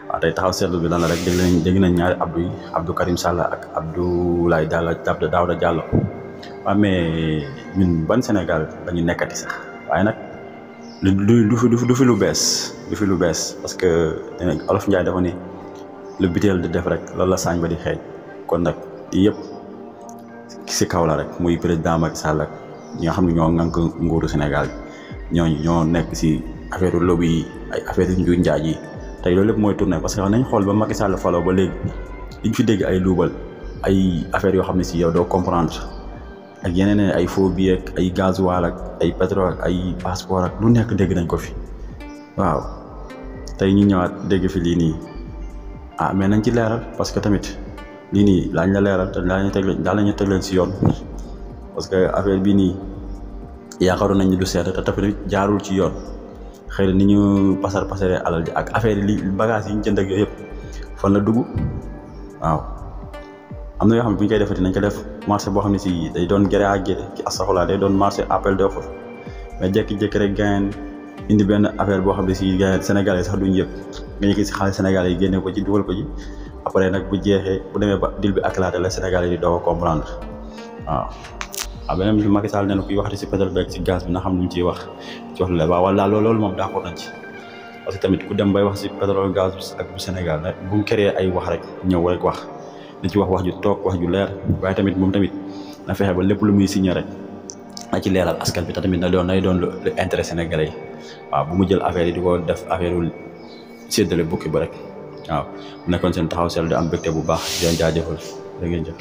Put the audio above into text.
waaw tey taxaw seetlu bi lan la rek dégg nañ ñaari Abdou yi Abdou Karim Sall ak Abdoulaye Daouda Diallo waaw mais ñun ban Sénégal dañu nekkati sax waaye nag du fi lu bees parce que Olof Njaay dafa ni lu biteel di def rek loolu la saañ ba di xeeñ kon nag yëpp si kaw la rek muy président Macky Sall ak ñi nga xam ne ñoo ŋànk nguuru Sénégal ñooñu ñoo nekk si affaire lobby yi ay affaire yu njuuj njaaj yi tey loolu lépp mooy tourné parce que nañ xool ba Macky Sall faloo ba léegi liñ fi dégg ay luubal ay affaires yoo xam ne si yow doo comprendre ak yeneen ay faux billets ak ay gasoil ak ay pétrole ak ay passeport ak lu nekk dégg nañ ko fi waaw tey ñu ñëwaat dégg fi lii nii mais nañ ci leeral parce que tamit lii nii laañ la leeral te daal ñu teg leen si yoon parce que affaire bii nii yaakaaroon nañ ni du seet te tamit jaarul ci yoon xëy na ni ñu pasaree alal ji ak affaire yi li bagage yi ñu jënd ak yooyu yëpp fan la dugg waaw am na yoo xam ne bu ñu koy defati nañ ko def marché boo xam ne si day doon gré à gré ci astaxfirullah day doon marché appel d'offre mais jékki-jékki rek gayen indi benn affaire boo xam ne si gayen sénégalais sax duñ yëpp nga ñëkk si xaalis sénégalais yi génne ko ci dugal ko ci après nag bu jeexee bu demee ba dil bi éclaté la sénégalais yi doo ko comprendre waaw beneen bi Macky Sall nee na kuy waxati si pétrole beeg si gaz bi na xam lu mu ciy wax ci wax la waaw wala loolu moom d'accord nañ ci parce que tamit ku dem bay wax si pétrole gaz ak bu Sénégal nag bu mu créé ay wax rek ñëw rek wax na ci wax ju toog wax ju leer waaye tamit moom tamit na fexe ba lépp lu muy signé rek na ci leeral askan bi te tamit na doon lu intérêt sénégalais yi waaw bu mu jël affaire yi di ko def affaire yu séddale bukki ba rek waaw mu nekkoon seen taxaw seetlu di am mbégte bu baax di leen jaajëfal da ngeen jëf